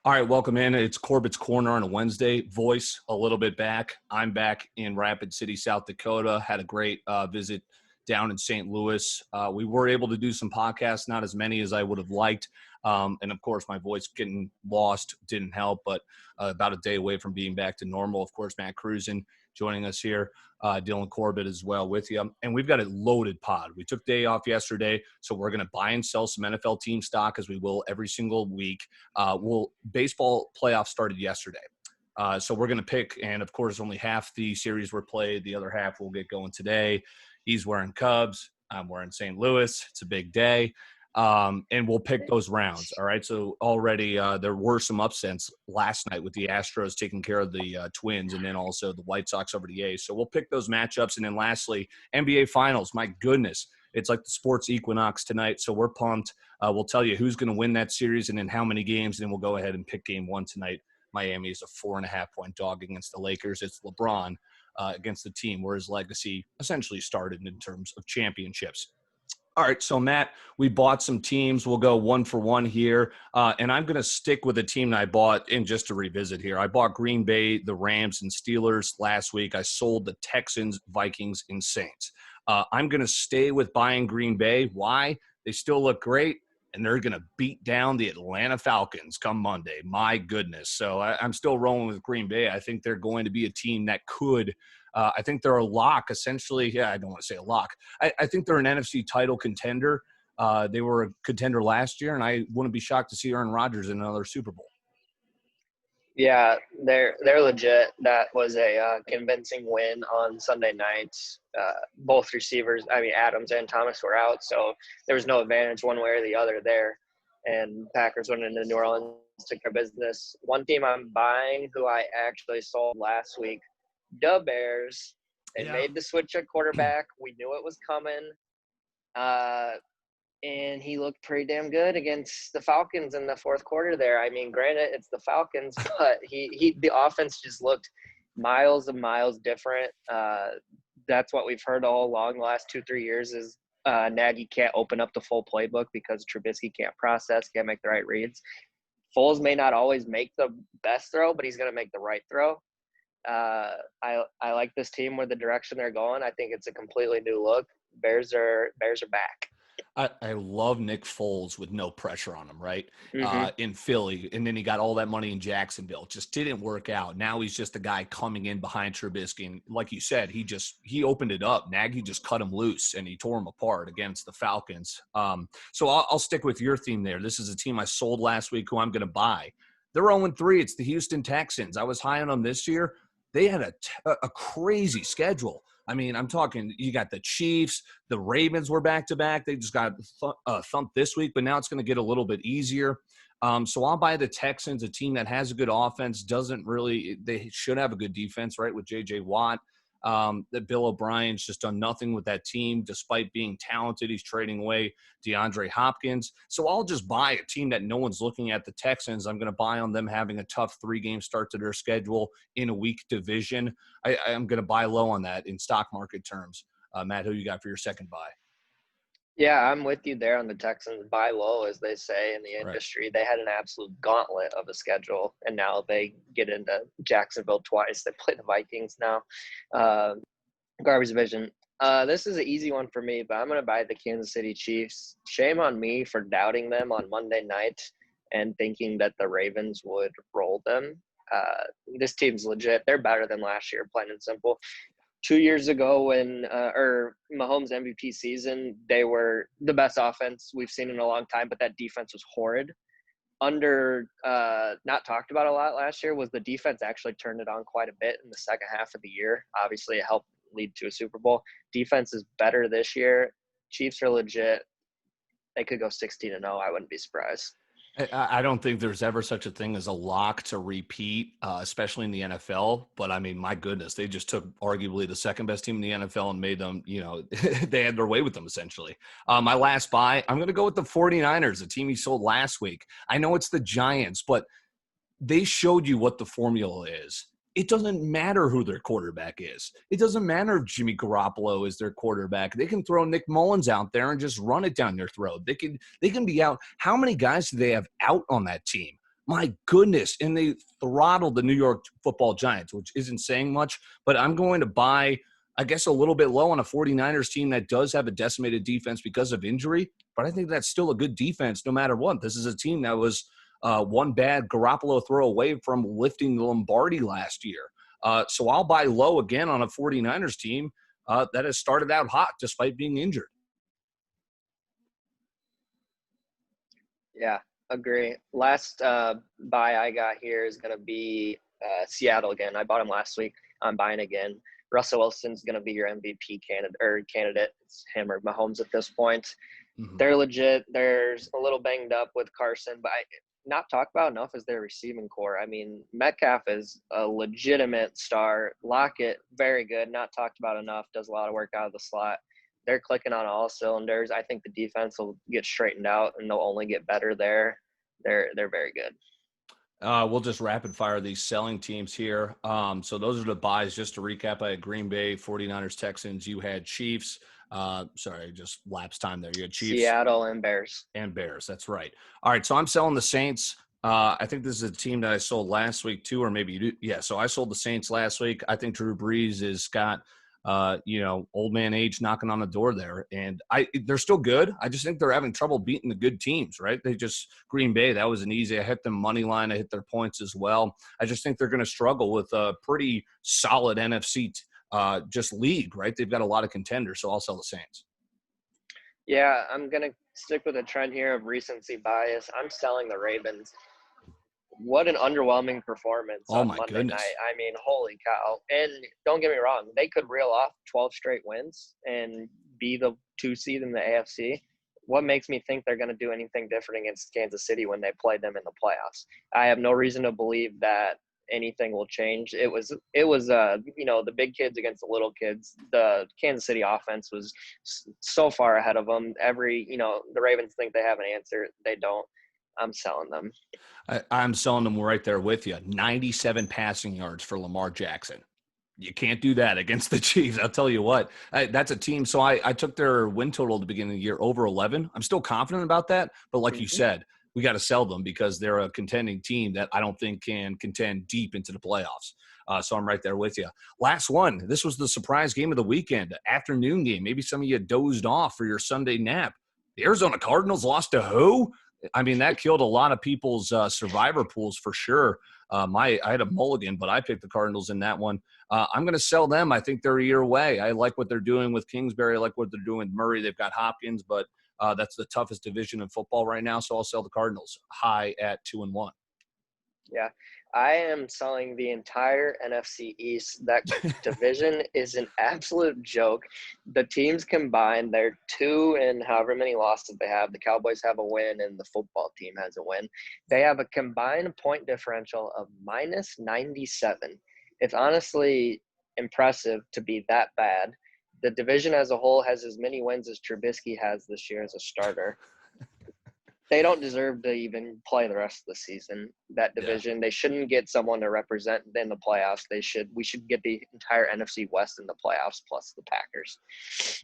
All right, welcome in. It's Corbet's Corner on a Wednesday. Voice a little bit back. I'm back in Rapid City, South Dakota. Had a great visit down in St. Louis. We were able to do some podcasts, not as many as I would have liked. And, of course, my voice getting lost didn't help, but about a day away from being back to normal. Of course, Matt Cruzen joining us here. Dylan Corbett as well with you. And we've got a loaded pod. We took day off yesterday, so we're going to buy and sell some NFL team stock as we will every single week. Baseball playoffs started yesterday. So we're going to pick, and of course, only half the series were played. The other half will get going today. He's wearing Cubs. I'm wearing St. Louis. It's a big day. And we'll pick those rounds. All right. So already there were some upsets last night with the Astros taking care of the Twins and then also the White Sox over the A's. So we'll pick those matchups. And then lastly, NBA Finals. My goodness. It's like the sports equinox tonight. So we're pumped. We'll tell you who's going to win that series and in how many games. And then we'll go ahead and pick game one tonight. Miami is a 4.5-point dog against the Lakers. It's LeBron against the team where his legacy essentially started in terms of championships. All right, so Matt, we bought some teams. We'll go one for one here, and I'm going to stick with a team that I bought. And just to revisit here, I bought Green Bay, the Rams, and Steelers last week. I sold the Texans, Vikings, and Saints. I'm going to stay with buying Green Bay. Why? They still look great, and they're going to beat down the Atlanta Falcons come Monday. My goodness. So I'm still rolling with Green Bay. I think they're going to be a team that could I think they're a lock, essentially. Yeah, I don't want to say a lock. I think they're an NFC title contender. They were a contender last year, and I wouldn't be shocked to see Aaron Rodgers in another Super Bowl. Yeah, they're legit. That was a convincing win on Sunday night. Both receivers, Adams and Thomas were out, so there was no advantage one way or the other there. And Packers went into New Orleans, took their business. One team I'm buying, who I actually sold last week, the Bears. They made the switch at quarterback. We knew it was coming. And he looked pretty damn good against the Falcons in the fourth quarter there. I mean, granted, it's the Falcons, but the offense just looked miles and miles different. That's what we've heard all along the last 2-3 years is Nagy can't open up the full playbook because Trubisky can't process, can't make the right reads. Foles may not always make the best throw, but he's going to make the right throw. I like this team with the direction they're going. I think it's a completely new look. Bears are back. I love Nick Foles with no pressure on him, right? Mm-hmm. In Philly, and then he got all that money in Jacksonville. Just didn't work out. Now he's just a guy coming in behind Trubisky, and like you said, he opened it up. Nagy just cut him loose, and he tore him apart against the Falcons. So I'll stick with your theme there. This is a team I sold last week who I'm going to buy. They're 0-3. It's the Houston Texans. I was high on them this year. They had a crazy schedule. I mean, I'm talking you got the Chiefs, the Ravens were back-to-back. They just got thumped this week, but now it's going to get a little bit easier. So I'll buy the Texans, a team that has a good offense, they should have a good defense, right, with J.J. Watt. That Bill O'Brien's just done nothing with that team despite being talented. He's trading away DeAndre Hopkins. So I'll just buy a team that no one's looking at, the Texans. I'm going to buy on them having a tough 3-game start to their schedule in a weak division. I'm going to buy low on that in stock market terms. Matt, who you got for your second buy? Yeah, I'm with you there on the Texans. Buy low, as they say in the industry. Right. They had an absolute gauntlet of a schedule, and now they get into Jacksonville twice. They play the Vikings now. Garbage division. This is an easy one for me, but I'm going to buy the Kansas City Chiefs. Shame on me for doubting them on Monday night and thinking that the Ravens would roll them. This team's legit. They're better than last year, plain and simple. 2 years ago when Mahomes' MVP season, they were the best offense we've seen in a long time, but that defense was horrid. Not talked about a lot last year was the defense actually turned it on quite a bit in the second half of the year. Obviously, it helped lead to a Super Bowl. Defense is better this year. Chiefs are legit. They could go 16-0. I wouldn't be surprised. I don't think there's ever such a thing as a lock to repeat, especially in the NFL. But, I mean, my goodness, they just took arguably the second best team in the NFL and made them, they had their way with them essentially. My last buy, I'm going to go with the 49ers, a team he sold last week. I know it's the Giants, but they showed you what the formula is. It doesn't matter who their quarterback is. It doesn't matter if Jimmy Garoppolo is their quarterback. They can throw Nick Mullins out there and just run it down your throat. They can be out. How many guys do they have out on that team? My goodness. And they throttled the New York Football Giants, which isn't saying much, but I'm going to buy, I guess, a little bit low on a 49ers team that does have a decimated defense because of injury, but I think that's still a good defense no matter what. This is a team that was one bad Garoppolo throw away from lifting the Lombardi last year. So I'll buy low again on a 49ers team that has started out hot despite being injured. Yeah, agree. Last buy I got here is going to be Seattle again. I bought him last week. I'm buying again. Russell Wilson's going to be your MVP candidate. It's him or Mahomes at this point. Mm-hmm. They're legit. There's a little banged up with Carson, but not talked about enough is their receiving core. I mean, Metcalf is a legitimate star. Lockett, very good. Not talked about enough. Does a lot of work out of the slot. They're clicking on all cylinders. I think the defense will get straightened out, and they'll only get better there. They're very good. We'll just rapid fire these selling teams here. So those are the buys. Just to recap, I had Green Bay, 49ers, Texans. You had Chiefs. Sorry, just lapsed time there. You had Chiefs. Seattle and Bears. And Bears, that's right. All right, so I'm selling the Saints. I think this is a team that I sold last week too, or maybe you do. Yeah, so I sold the Saints last week. I think Drew Brees has got old man age knocking on the door there. And they're still good. I just think they're having trouble beating the good teams, right? Green Bay, that was an easy. I hit them money line. I hit their points as well. I just think they're going to struggle with a pretty solid NFC just league, right? They've got a lot of contenders, so I'll sell the Saints. Yeah, I'm going to stick with a trend here of recency bias. I'm selling the Ravens. What an underwhelming performance on Monday night. I mean, holy cow. And don't get me wrong, they could reel off 12 straight wins and be the 2 seed in the AFC. What makes me think they're going to do anything different against Kansas City when they play them in the playoffs? I have no reason to believe that anything will change. It was the big kids against the little kids. The Kansas City offense was so far ahead of them. The Ravens think they have an answer. They don't. I'm selling them. I'm selling them right there with you. 97 passing yards for Lamar Jackson. You can't do that against the Chiefs. I'll tell you what. That's a team. So I took their win total at the beginning of the year over 11. I'm still confident about that. But like you said, we got to sell them because they're a contending team that I don't think can contend deep into the playoffs. So I'm right there with you. Last one. This was the surprise game of the weekend, afternoon game. Maybe some of you dozed off for your Sunday nap. The Arizona Cardinals lost to who? I mean, that killed a lot of people's survivor pools for sure. I had a mulligan, but I picked the Cardinals in that one. I'm going to sell them. I think they're a year away. I like what they're doing with Kingsbury. I like what they're doing with Murray. They've got Hopkins, but that's the toughest division in football right now. So I'll sell the Cardinals high at 2-1. Yeah, I am selling the entire NFC East. That division is an absolute joke. The teams combined, they're 2 and however many losses they have. The Cowboys have a win and the football team has a win. They have a combined point differential of minus 97. It's honestly impressive to be that bad. The division as a whole has as many wins as Trubisky has this year as a starter. They don't deserve to even play the rest of the season, that division. Yeah. They shouldn't get someone to represent in the playoffs. We should get the entire NFC West in the playoffs plus the Packers.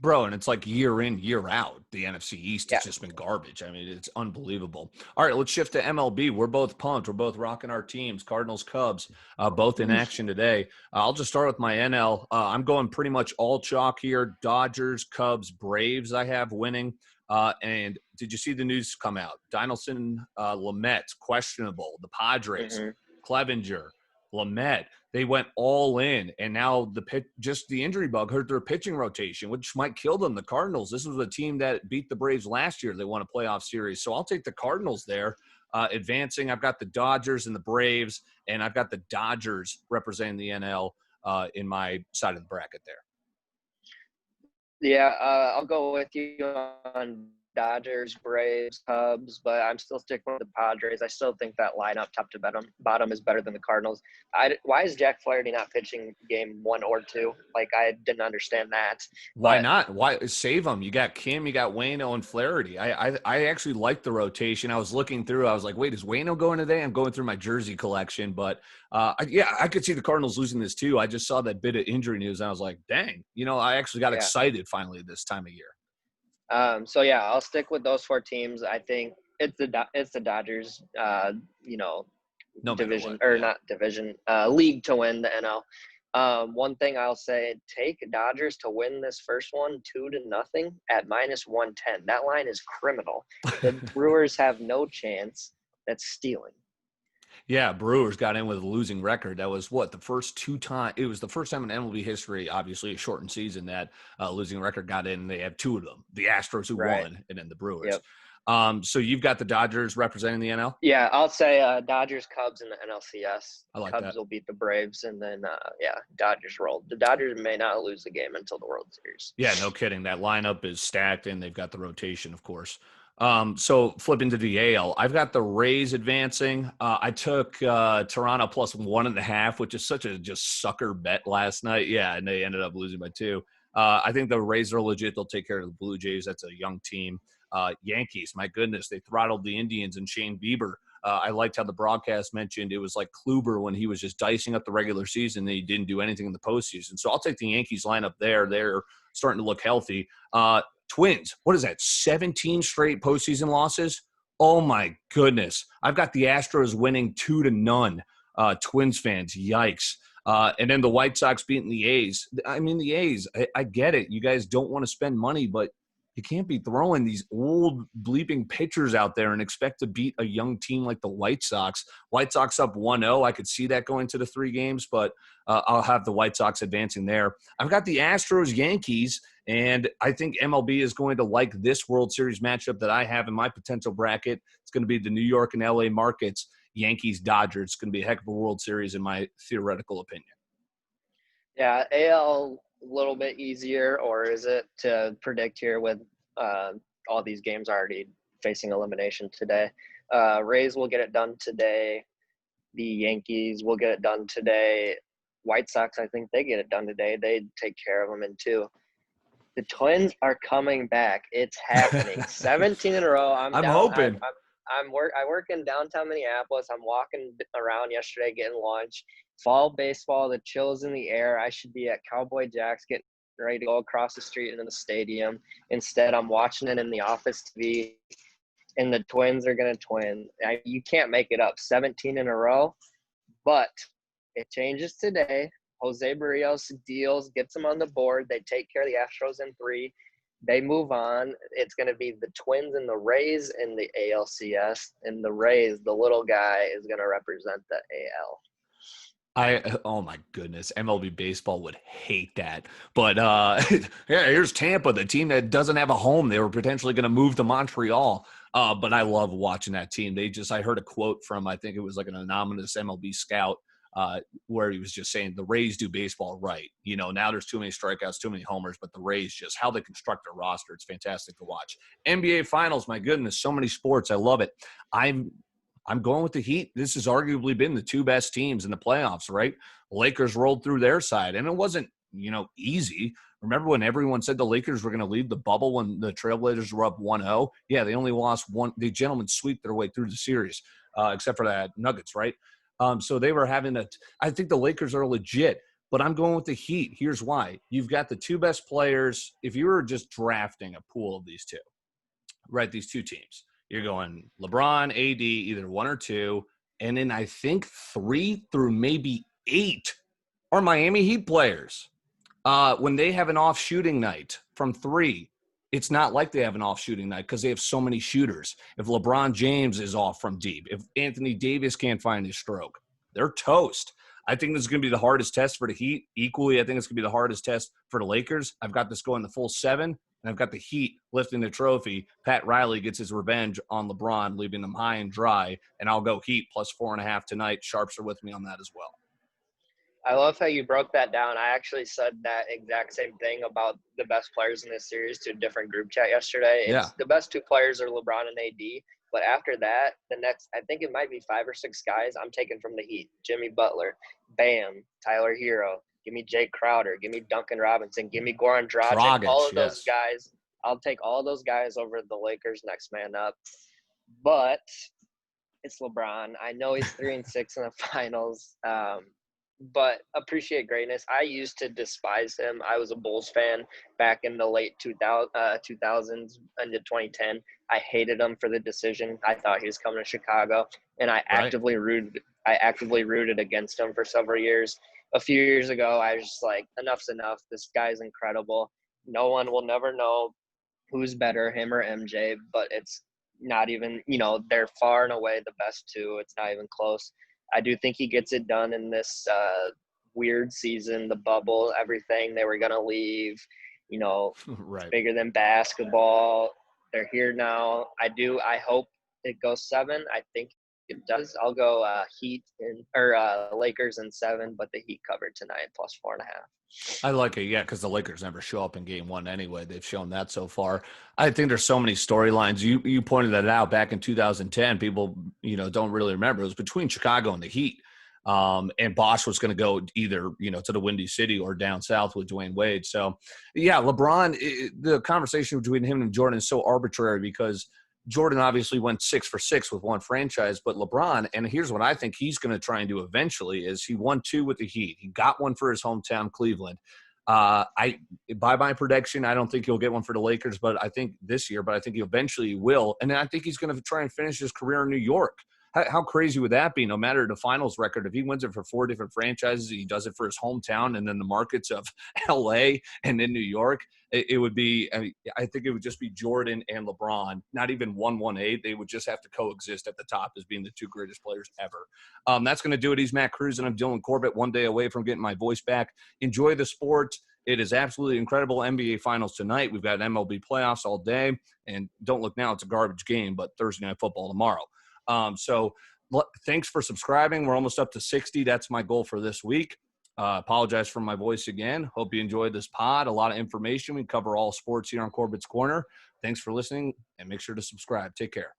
Bro, and it's like year in, year out. The NFC East has just been garbage. I mean, it's unbelievable. All right, let's shift to MLB. We're both pumped. We're both rocking our teams, Cardinals, Cubs, both in action today. I'll just start with my NL. I'm going pretty much all chalk here. Dodgers, Cubs, Braves I have winning. And did you see the news come out? Dinelson, Lamet, questionable. The Padres, Clevenger, Lamet, they went all in. And now the injury bug hurt their pitching rotation, which might kill them. The Cardinals, this was a team that beat the Braves last year. They won a playoff series. So I'll take the Cardinals there. Advancing, I've got the Dodgers and the Braves, and I've got the Dodgers representing the NL in my side of the bracket there. Yeah, I'll go with you on Dodgers, Braves, Cubs, but I'm still sticking with the Padres. I still think that lineup top to bottom is better than the Cardinals. Why is Jack Flaherty not pitching game 1 or 2? Like, I didn't understand that. Why not? Why save him? You got Kim, you got Waino and Flaherty. I actually like the rotation. I was looking through. I was like, wait, is Waino going today? I'm going through my jersey collection, but I could see the Cardinals losing this too. I just saw that bit of injury news, and I was like, dang, I actually got excited finally this time of year. So I'll stick with those 4 teams. I think it's the Dodgers. No matter division what, or yeah. not division league to win the NL. One thing I'll say, take Dodgers to win this first one 2-0 at -110. That line is criminal. The Brewers have no chance. That's stealing. Yeah, Brewers got in with a losing record. That was what, the first two times. It was the first time in MLB history, obviously a shortened season, that losing record got in. They have two of them: the Astros, who Right. won, and then the Brewers. Yep. So you've got the Dodgers representing the NL. Yeah, I'll say Dodgers, Cubs in the NLCS. I like Cubs that. will beat the Braves, and then Dodgers roll. The Dodgers may not lose the game until the World Series. Yeah, no kidding. That lineup is stacked, and they've got the rotation, of course. So flipping to the AL, I've got the Rays advancing. I took Toronto plus 1.5, which is such a just sucker bet last night. Yeah, and they ended up losing by 2. I think the Rays are legit. They'll take care of the Blue Jays. That's a young team. Yankees, my goodness, they throttled the Indians and Shane Bieber. I liked how the broadcast mentioned it was like Kluber when he was just dicing up the regular season and he didn't do anything in the postseason. So I'll take the Yankees lineup there. They're starting to look healthy. Twins, what is that, 17 straight postseason losses? Oh, my goodness. I've got the Astros winning 2-0. Twins fans, yikes. And then the White Sox beating the A's. I mean, the A's, I get it. You guys don't want to spend money, but you can't be throwing these old bleeping pitchers out there and expect to beat a young team like the White Sox. White Sox up 1-0. I could see that going to the 3 games, but I'll have the White Sox advancing there. I've got the Astros Yankees, and I think MLB is going to like this World Series matchup that I have in my potential bracket. It's going to be the New York and LA markets, Yankees Dodgers. It's going to be a heck of a World Series in my theoretical opinion. Yeah, AL a little bit easier, or is it to predict here with all these games already facing elimination today? Rays will get it done today. The Yankees will get it done today. White Sox, I think they get it done today. They take care of them in 2. The Twins are coming back. It's happening. 17 in a row. I'm hoping. I work in downtown Minneapolis. I'm walking around yesterday getting lunch. Fall baseball, the chill's in the air. I should be at Cowboy Jack's getting ready to go across the street into the stadium. Instead, I'm watching it in the office TV, and the Twins are going to twin. You can't make it up. 17 in a row, but it changes today. Jose Barrios deals, gets them on the board. They take care of the Astros in 3. They move on. It's going to be the Twins and the Rays in the ALCS, and the Rays, the little guy, is going to represent the AL. Oh my goodness, MLB baseball would hate that. But yeah, here's Tampa, the team that doesn't have a home. They were potentially going to move to Montreal. But I love watching that team. I heard a quote from, I think it was like an anonymous MLB scout, where he was just saying the Rays do baseball right. You know, now there's too many strikeouts, too many homers, but the Rays, just how they construct their roster, it's fantastic to watch. NBA Finals, my goodness, so many sports. I love it. I'm going with the Heat. This has arguably been the 2 best teams in the playoffs, right? Lakers rolled through their side, and it wasn't, easy. Remember when everyone said the Lakers were going to leave the bubble when the Trailblazers were up 1-0? Yeah, they only lost one. The gentlemen sweep their way through the series, except for that Nuggets, right? So they were having I think the Lakers are legit, but I'm going with the Heat. Here's why. You've got the 2 best players. If you were just drafting a pool of these 2, right, these 2 teams, you're going LeBron, AD, either 1 or 2, and then I think 3 through maybe 8 are Miami Heat players. When they have an off shooting night from 3, it's not like they have an off shooting night because they have so many shooters. If LeBron James is off from deep, if Anthony Davis can't find his stroke, they're toast. I think this is going to be the hardest test for the Heat. Equally, I think it's going to be the hardest test for the Lakers. I've got this going the full 7, and I've got the Heat lifting the trophy. Pat Riley gets his revenge on LeBron, leaving them high and dry, and I'll go Heat plus 4.5 tonight. Sharps are with me on that as well. I love how you broke that down. I actually said that exact same thing about the best players in this series to a different group chat yesterday. Yeah. It's the best 2 players are LeBron and AD. But after that, the next, I think it might be 5 or 6 guys I'm taking from the Heat. Jimmy Butler, Bam, Tyler Hero, give me Jake Crowder, give me Duncan Robinson, give me Goran Dragic. All of those guys, I'll take all those guys over the Lakers next man up. But it's LeBron. I know he's 3-6 in the finals. But appreciate greatness. I used to despise him. I was a Bulls fan back in the late 2000s into 2010. I hated him for the decision. I thought he was coming to Chicago, and I actively rooted I actively rooted against him for several years. A few years ago, I was just like, enough's enough. This guy's incredible. No one will never know who's better, him or MJ, but it's not even, they're far and away the best two. It's not even close. I do think he gets it done in this weird season, the bubble, everything. They were going to leave, Right. bigger than basketball. They're here now. I hope it goes 7. I think it does. I'll go Lakers in 7, but the Heat covered tonight plus 4.5. I like it, yeah, because the Lakers never show up in game one anyway. They've shown that so far. I think there's so many storylines. You pointed that out back in 2010. People, don't really remember. It was between Chicago and the Heat. And Bosch was going to go either, to the Windy City or down south with Dwayne Wade. So, yeah, LeBron, the conversation between him and Jordan is so arbitrary because Jordan obviously went 6 for 6 with one franchise, but LeBron, and here's what I think he's going to try and do eventually, is he won 2 with the Heat. He got one for his hometown, Cleveland. By my prediction, I don't think he'll get one for the Lakers, but I think this year, but I think he eventually will. And then I think he's going to try and finish his career in New York. How crazy would that be? No matter the finals record, if he wins it for 4 different franchises, he does it for his hometown and then the markets of LA and in New York, it would be, I think it would just be Jordan and LeBron, not even 1-1-8. They would just have to coexist at the top as being the 2 greatest players ever. That's going to do it. He's Matt Cruz and I'm Dylan Corbett, one day away from getting my voice back. Enjoy the sport. It is absolutely incredible. NBA Finals tonight. We've got MLB playoffs all day. And don't look now, it's a garbage game, but Thursday Night Football tomorrow. So thanks for subscribing. We're almost up to 60. That's my goal for this week. Apologize for my voice again. Hope you enjoyed this pod. A lot of information. We cover all sports here on Corbett's Corner. Thanks for listening and make sure to subscribe. Take care.